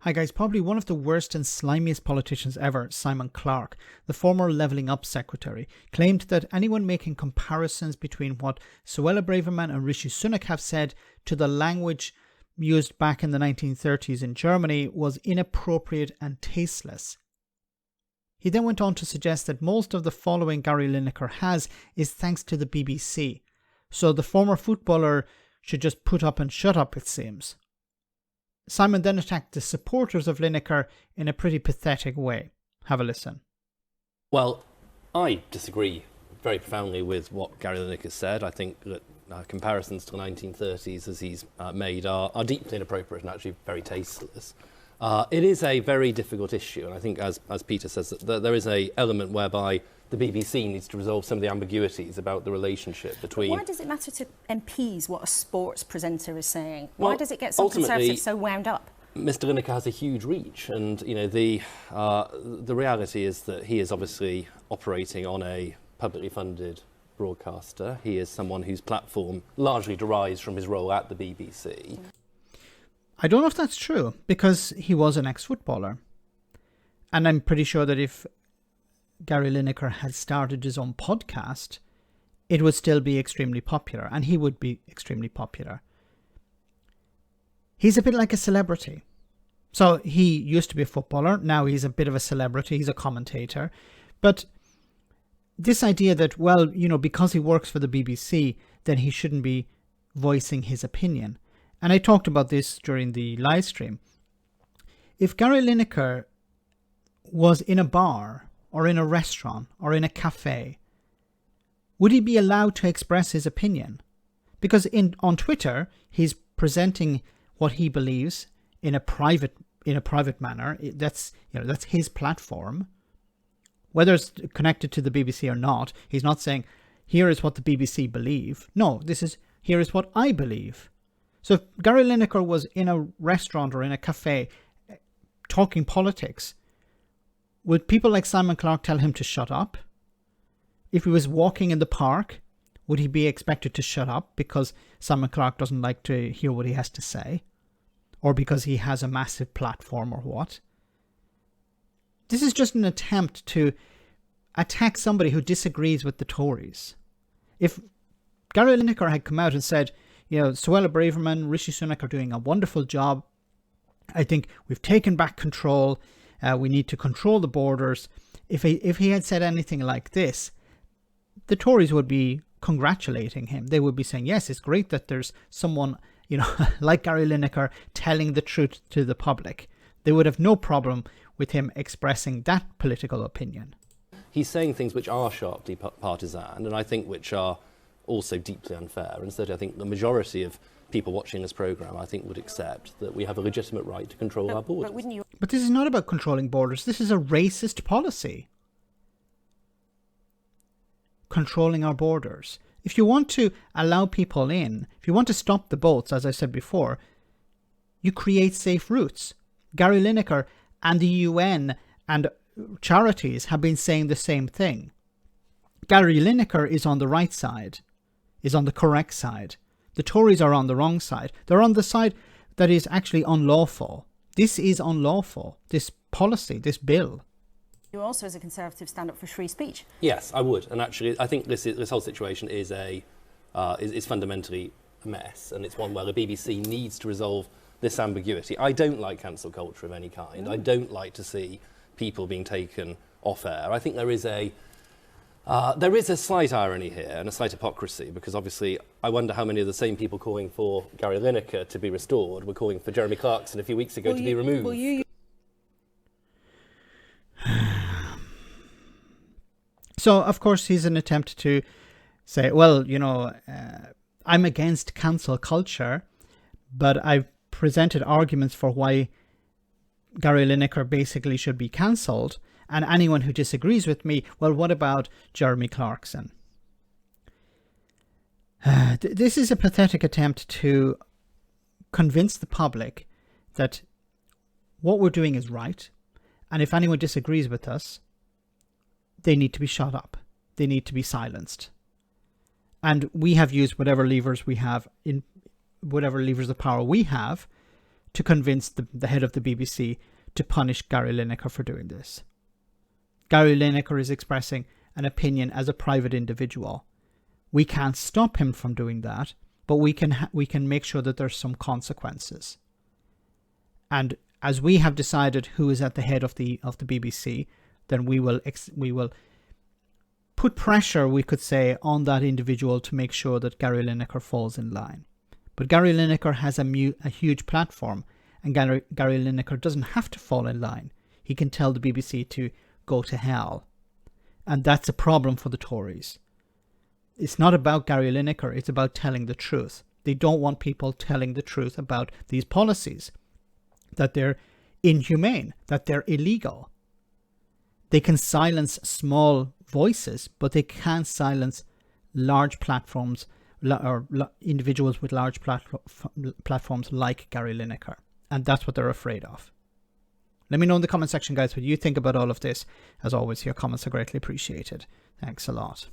Hi guys, probably one of the worst and slimiest politicians ever, Simon Clarke, the former Levelling Up secretary, claimed that anyone making comparisons between what Suella Braverman and Rishi Sunak have said to the language used back in the 1930s in Germany was inappropriate and tasteless. He then went on to suggest that most of the following Gary Lineker has is thanks to the BBC, so the former footballer should just put up and shut up, it seems. Simon then attacked the supporters of Lineker in a pretty pathetic way. Have a listen. Well, I disagree very profoundly with what Gary Lineker said. I think that comparisons to the 1930s, as he's made, are deeply inappropriate and actually very tasteless. It is a very difficult issue, and I think, as Peter says, that there is an element whereby the BBC needs to resolve some of the ambiguities about the relationship between... Why does it matter to MPs what a sports presenter is saying? Why does it get some Conservatives so wound up? Mr Lineker has a huge reach, and you know the reality is that he is obviously operating on a publicly funded broadcaster. He is someone whose platform largely derives from his role at the BBC. I don't know if that's true, because he was an ex-footballer. And I'm pretty sure that if Gary Lineker had started his own podcast, it would still be extremely popular, and he would be extremely popular. He's a bit like a celebrity. So he used to be a footballer, now he's a bit of a celebrity, he's a commentator. But this idea that, well, you know, because he works for the BBC, then he shouldn't be voicing his opinion. And I talked about this during the live stream. If Gary Lineker was in a bar, or in a restaurant, or in a cafe, would he be allowed to express his opinion? Because on Twitter, he's presenting what he believes in a private manner. That's his platform. Whether it's connected to the BBC or not, he's not saying, here is what the BBC believe. No, here is what I believe. So if Gary Lineker was in a restaurant or in a cafe talking politics, would people like Simon Clarke tell him to shut up? If he was walking in the park, would he be expected to shut up because Simon Clarke doesn't like to hear what he has to say? Or because he has a massive platform or what? This is just an attempt to attack somebody who disagrees with the Tories. If Gary Lineker had come out and said, you know, Suella Braverman, Rishi Sunak are doing a wonderful job. I think we've taken back control. We need to control the borders. If he had said anything like this, the Tories would be congratulating him. They would be saying, yes, it's great that there's someone, you know, like Gary Lineker telling the truth to the public. They would have no problem with him expressing that political opinion. He's saying things which are sharply partisan, and I think which are also deeply unfair. And so I think the majority of people watching this programme, I think, would accept that we have a legitimate right to control our borders. But this is not about controlling borders. This is a racist policy. Controlling our borders. If you want to allow people in, if you want to stop the boats, as I said before, you create safe routes. Gary Lineker and the UN and charities have been saying the same thing. Gary Lineker is on the right side, is on the correct side. The Tories are on the wrong side. They're on the side that is actually unlawful. This is unlawful, this policy, this bill. You also, as a Conservative, stand up for free speech. Yes, I would. And actually, I think this whole situation is fundamentally a mess, and it's one where the BBC needs to resolve this ambiguity. I don't like cancel culture of any kind. I don't like to see people being taken off air. I think there is a slight irony here and a slight hypocrisy, because obviously I wonder how many of the same people calling for Gary Lineker to be restored were calling for Jeremy Clarkson a few weeks ago to be removed. So, of course, he's an attempt to say, well, you know, I'm against cancel culture, but I've presented arguments for why Gary Lineker basically should be cancelled. And anyone who disagrees with me, well, what about Jeremy Clarkson? This is a pathetic attempt to convince the public that what we're doing is right. And if anyone disagrees with us, they need to be shut up. They need to be silenced. And we have used whatever levers we have, in whatever levers of power we have, to convince the head of the BBC to punish Gary Lineker for doing this. Gary Lineker is expressing an opinion as a private individual. We can't stop him from doing that, but we can make sure that there's some consequences. And as we have decided who is at the head of the BBC, then we will put pressure, we could say, on that individual to make sure that Gary Lineker falls in line. But Gary Lineker has a huge platform, and Gary Lineker doesn't have to fall in line. He can tell the BBC to go to hell. And that's a problem for the Tories. It's not about Gary Lineker, it's about telling the truth. They don't want people telling the truth about these policies, that they're inhumane, that they're illegal. They can silence small voices, but they can't silence large platforms or individuals with large platforms like Gary Lineker. And that's what they're afraid of. Let me know in the comment section, guys, what you think about all of this. As always, your comments are greatly appreciated. Thanks a lot.